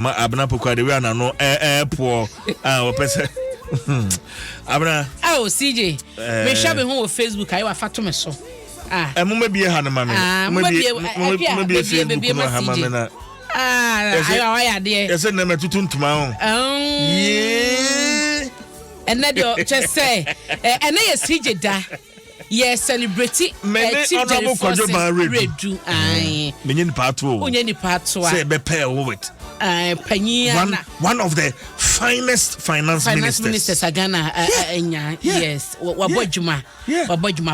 ma abna pokwa de we ana no poor opese abna CJ me share me ho Facebook ayi wa fato me so mama bie ha na mama mama bie Facebook no ha mama na ayi wa ya de ese na metutu ntuma ho yeah and na do just say and na CJ da yes celebrate chief Forson redu ai menye ni pato onye ni pato say be pair with one of the finest finance ministers Ghana yes wabojuma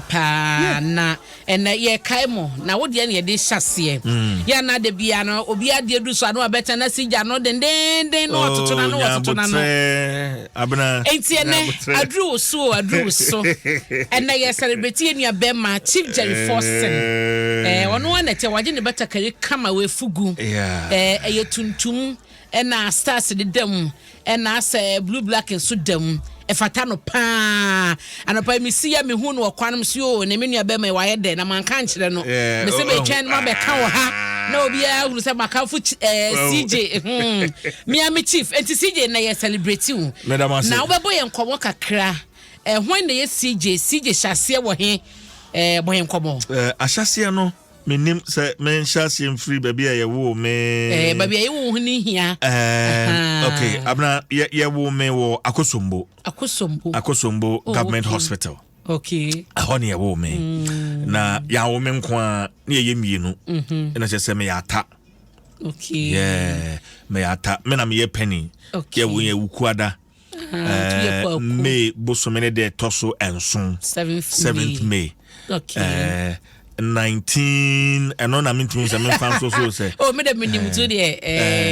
pa na and ye kaimo na wo de na ye de hyase ya na de bia no obi ade du so na beta na sija no den no ototo na no abna enti ene adru so and ye celebrate enu abema chief Jerry Forson ono wana te waje ne beta kare kama we fugu eye tuntum ena stars de dem ena say blue black and so dem efata no pa anopa mi sia me hu no kwanom so na me nua be ma waye de na man kan kire no me se me twen ma be ka wo ha na obi a hu se maka fu CJ me am chief enti CJ na ye celebrate wu na wo be boy enkomo kakra when na ye CJ hyase wo he boy enkomo ahyase no menim se men hyase free baby a ye wo me baby a wo hu ni hia okay abna ye wo me wo akosombo government hospital okay ahoni ye wo me na ya wo me nkwa na ye mienu na se me ya ta okay me ya ta me na me ye penny ye wo ye wukuada May bosomene de toso enson 7th May okay 19 and on I mean to me some so say oh me the minimum to the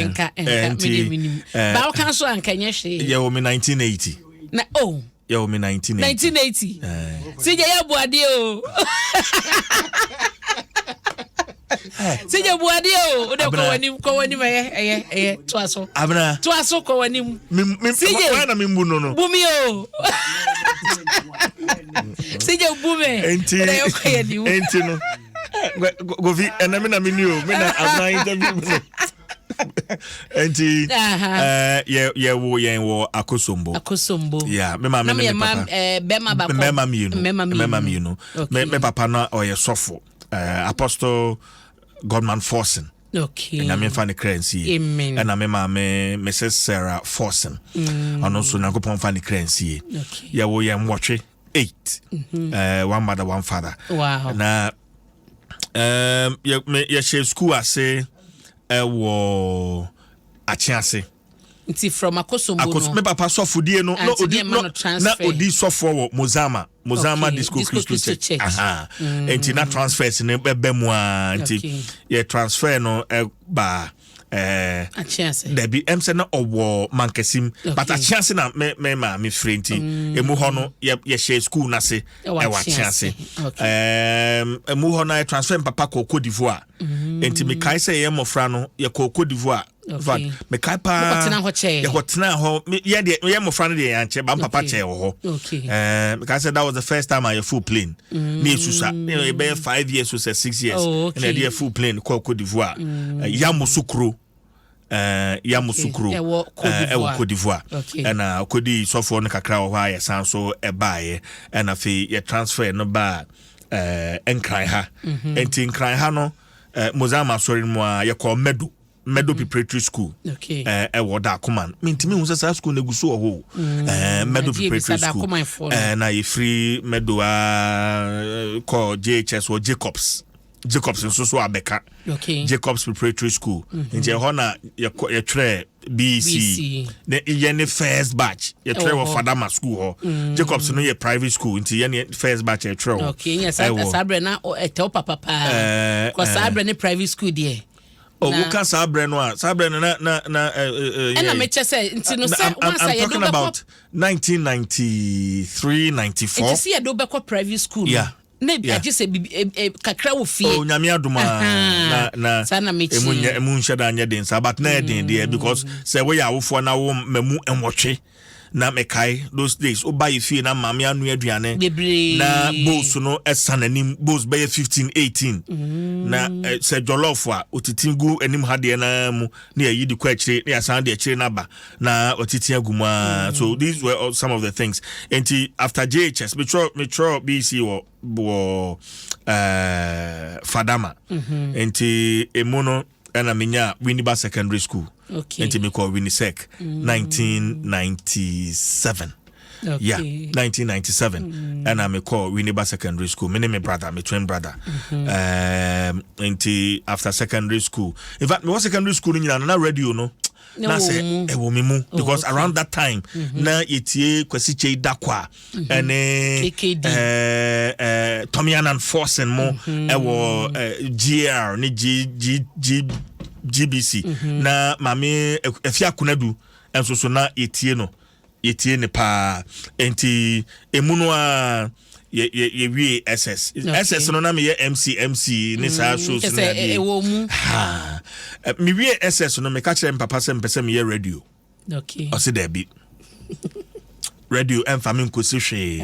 nka minimum ba kan so anka nya hwe ye wo me 1980 na oh ye wo me 1980 CJ ya buade o CJ buade o de ko wani me to aso abna to aso ko wani CJ na mimbu no bumi o CJ bume enti no govi enami na minio me na abna interview enti ye wo akosombo yeah me mama me papa bema mi you know me papa na oye sofo apostle Godman Forson okay and I'm fan the currency and I'm Mrs. Sarah Forson and also Nakopon fan the currency yeah we am watching 8 one mother one father wow na ya share school ase wo Achiase nti from akosombo no me papa sofodie no na odi sofo wo Mozama Disco Christian Church enti na transfers ne bebe mu anti ye transfer no ba Achiase debi emse na owo mankesim but Achiase na me frenti emu ho no ye share school na se e wa Achiase emu ho na transfer papa ko Cote d'Ivoire enti me kai se ye mofra no ye ko Cote d'Ivoire okay me kai pa ye ko tena ho ye de ye mofra no de yanche ba papa che ho okay because that was the first time I full plane me susa you know 5 years or 6 years and I did full plane ko Cote d'Ivoire Yamoussoukro Cote d'Ivoire and Kodi sofo no kakra wo ha yesan so ebaye and afi ye transfer no ba enkran ha enti nkran ha no Mozama sorry mo ye call Medo Preparatory School wo da command mintimi hu sa school neguso ho Medo Preparatory School na ye free Medo call JHS or Jacobs so abeka Jacobs Preparatory School nje ho na ye try BC ye ne first batch ye try wo Fadama school ho Jacobs no ye private school nti ye ne first batch ye try okay yes sabre na eto papa ko sabre ne private school there oh we can sabre no na and me say nti no say once I talking about 1993 94 you see do be ko private school na just kakra wo fie oh nyame adoma na sana mechi emu nheda anya den sa but na den there because say we ya wofo na wo mamu enwotwe na mekai those days oba ifie na mame anu aduane na bowls no esananim bowls be 15 18 na se jollof a otitingu anim hade na mu na yi di kwa akire na yasan de akire na ba na otitin aguma. So these were all some of the things. And after JHS metro BC wo Fadama enti emuno na menya Winneba Secondary School. Enti me call Winnisec 1997. Yeah, 1997. And I me call Winneba Secondary School. Me name my brother, my twin brother. Enti after secondary school. In fact, me was secondary school in na radio no. Na say ewo me mu because around that time na yetie Kwasi Chei Dakwa ene Tommy and Forson mo ewo GR ni GBC na mame efia kunadu enso so na yetie ne pa enti emu no a ye wie SS no na me ye MC ni sa shows na dey ha me wie SS no me ka kire papa se mpese me ye radio o se there be radio emfa me nkosi hwe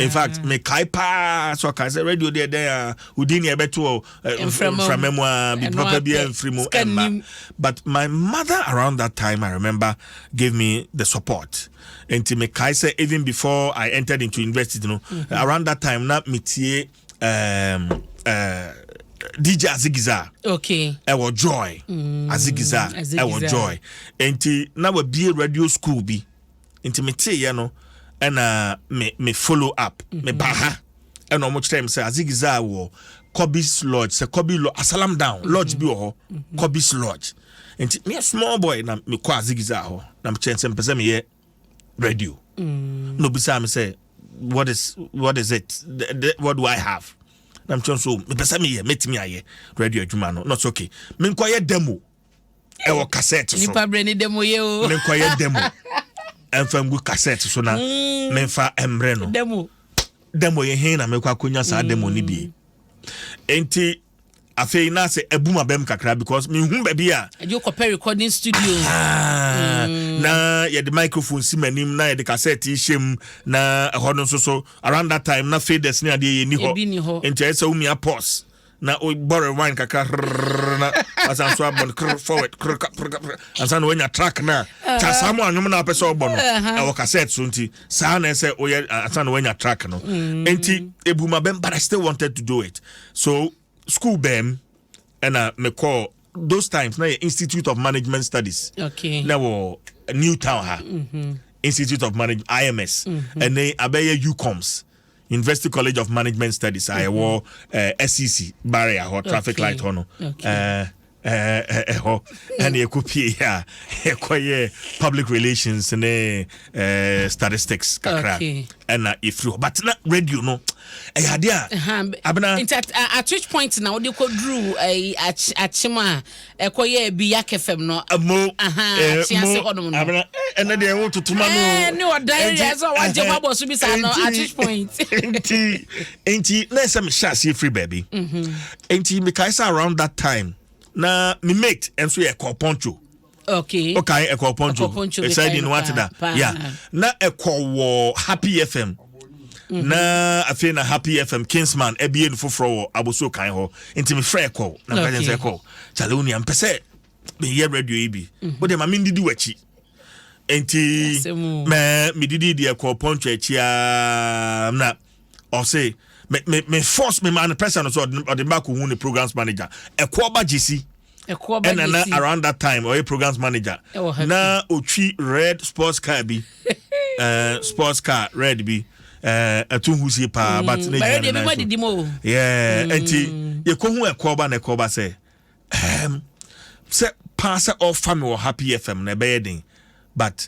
in fact me kai pa so ka say radio there udini e beto from memoir be proper be enfrimu emma. But my mother around that time I remember gave me the support. And to make I say even before I entered into university, you know, around that time, not metie DJ Azigiza. Okay. I was joy. Azigiza. I was joy. And now we be a radio school be. And me you know, and me follow up. Me baha. And how much time say Azigiza wo Kobe's Lodge. Say Kobe Lodge. Asalam down. Lodge be ho. Kobe's Lodge. And me a small boy na me kwa Azigiza ho. Na me chance me me radio. No bisa me say what is it? What do I have? I'm trying so me pesa me meet me aye radio adwuma no not okay. Me nkoye demo. E wo cassette so. Nipa brand demo ye o. Me nkoye demo. Enfam gu cassette so na me fa emre no. Demo ye hin na me kwa akonya sa demo ni bi. Enti afei na se ebuma bem kakra because me hu ba bia you compare recording studio na ye the microphone si manim na ye the cassette shem na ho no so around that time na faders ni ade ye ni ho enti ese umi a pause na o borrow wine kakra na asan so abon forward asan when your track na cha samu anum na pese obo no e wo cassette so nti sa na ese o ye asan when your track no enti ebuma bem but I still wanted to do it. So school bem and me call those times na Institute of Management Studies. Okay. Now New Town ha. Institute of Management IMS and they abeye UComs University College of Management Studies. I wore SEC barrier or traffic light hono. And you could be public relations and statistics kakra and if you but not radio no at which point now you could drew a achima ekoye biya kefem no Achiase Odom and then they want to tomano no diary as what job boss be say no at which point enti let's say me share free baby enti me kaisa around that time na me mate enso ye call poncho. Okay e call poncho e said in what that yeah na e call Happy FM na afei na Happy FM Kingsman e bie no foforo aboso kan ho enti me frɛ call na ka say call chale uni am pese me ye radio e bi wo de ma me ndidi wachi enti me didi de call poncho achi na o say me force me man person so or the back who the programs manager Oyokuoba GC and around that time or a programs manager na otwi red sports car bi sports car red bi atun husi pa but yeah enti ye ko hu Oyokuoba na Oyokuoba say pass off family or Happy FM na be den but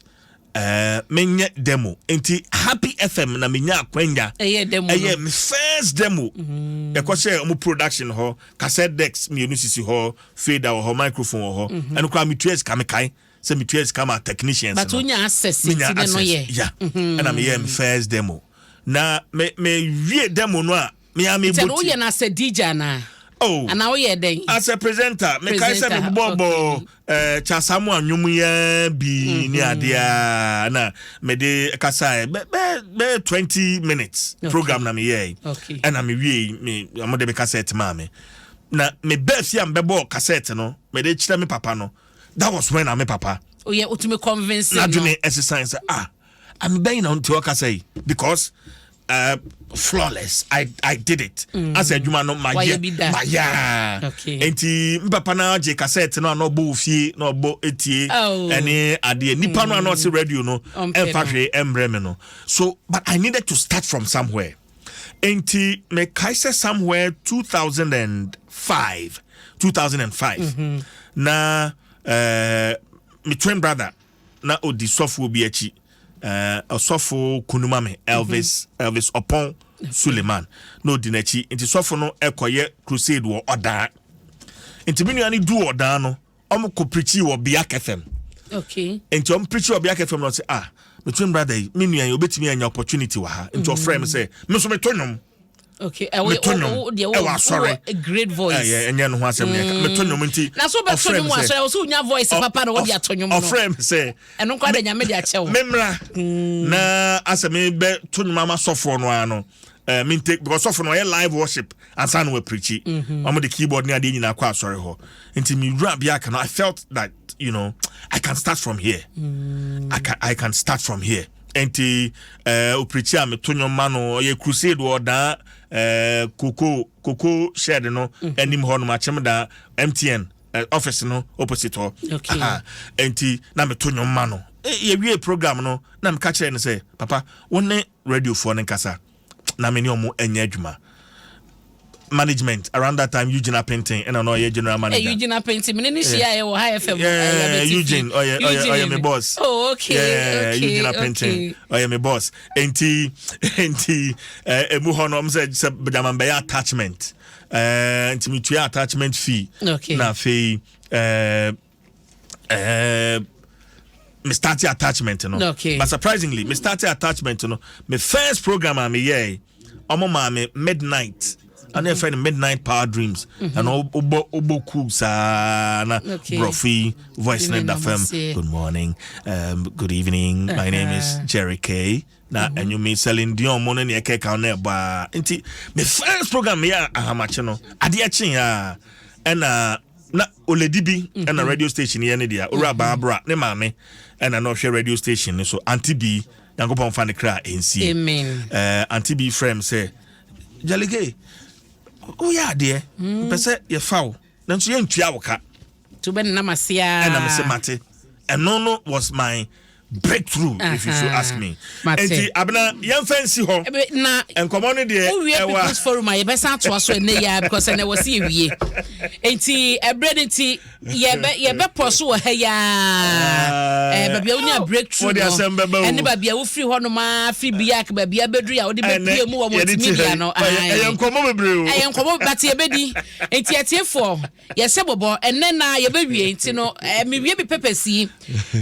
menye demo enti Happy FM na menya akwanya demo my first demo e ko share omo production ho cassette decks me enu sisi ho fader ho microphone ho enu kwa me tues ka me kai say me tues ka ma technicians but unya access it no ye yeah and am my first demo na me wie demo no a me am able to say DJ na Oh, and now we then as a presenter, me kai say me bobo chasamu anwum ya bi ni adia na me de kasa be 20 minutes program na me ye. Okay. And me wie me amode be cassette ma me. Na me be fi am be bo cassette no, me de chira me papa no. That was when I me papa. Oh yeah, to me convince na do me exercise I'm being on to say because flawless. I did it. As a human, no my yeah. Okay. Enti papa na je cassette no bo fie no bo etie any ade nipa no no radio no emfahwe embreme no. So but I needed to start from somewhere. Enti me kaise somewhere 2005. Na my twin brother na odi sofo bi achi osofo kunumame Elvis Opon Suleiman no di nachi nti sofo no ekoye crusade wo oda nti menuani du oda no omo ko preach wo Biak FM. Okay. Nti omo preach wo Biak FM no say my twin brother menuani obetimi anya opportunity wa ha nti ofrem say me so me tonum. Okay, a great voice. Yeah, and no was me tonum nti. Na so be tonum wa so so nya voice papa no we atonum no. Ofrem say and no kwa da nya me dia chewo. Memra na asa me be tonum ama sofo no ano. Me take because sofo no live worship and san we preach. Omo the keyboard ni ade nyina kwa asori ho. Nti me wura Biak no I felt that I can start from here. I can start from here. Enti oprichi me tonyo mano ye crusade wo da Koko shared no enim ho no machem da MTN office no opposite ho. Okay. Enti na me tonyo mano ye wie program no na me ka kire ne say papa won radio for ne kasa na me ni omo enya adwuma management around that time Eugene Painting and I know your general manager. Eugene Painting me ni share your high FM. Yeah, Eugene my boss. Oh okay. Yeah, okay, Eugene Painting my boss. Enti emu honom say bedaman be attachment. Enti me to attachment fee. Okay. Na fee me started attachment Okay. But surprisingly me started attachment my first program I me omo me midnight. And then find midnight power dreams and obo cool sana Brophy voice net FM. Good morning, good evening. My name is Jerry K. Na and you may selling Dion money near cake on there ba. Inti my first program ya ahamache no. Ade achi ya and na oledibi and a radio station here ne dia. Ora Barbara ne mame and a no share radio station so Auntie B Yankopon fan the cry NC. Amen. Auntie B frame say Jalige oh yeah dear pese ye foul nanso ye ntua woka to ben namasia and I'm say mate and no was my breakthrough if you should ask me enti abna yam fancy ho na enkomo no de people's forum ye be san to aso ne ya because na was ye wie enti ebredenti ye be poso ha ya babia unya breakthrough and babia wo free ho no ma free Biak babia bedru ya wo de be pie mu wo multimedia no enkomo bebre enkomo but ye bedi enti atiefo ye se bobo enne na ye be wie enti no me wie be pepesi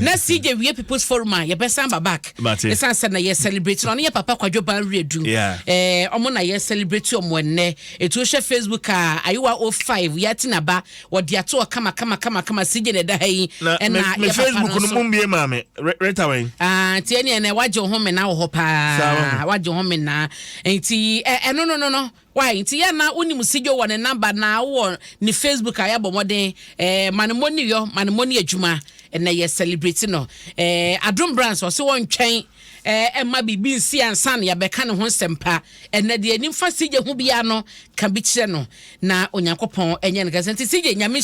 na CJ wie people's forum ye be san back e san se na ye celebrate no ye papa kwadwo ban redu omo na ye celebrate omo enne etu hwe Facebook ayiwa 05 yati na ba wodi ato kama CJ ne da hayi na me Facebook no mumbie mame right away tie ne waje ho me na wo pa waje ho me na enti no why nti ya na unim CJ wo ne number na wo ni Facebook ayabo moden manemoni adwuma na ye celebrate no Adom brands so won twɛn emma bibi nsi ansa na ya beka ne ho sempa enne de anim fa CJ ho bia no ka bi kire no na onyankopɔn enye ne kase nti CJ nyame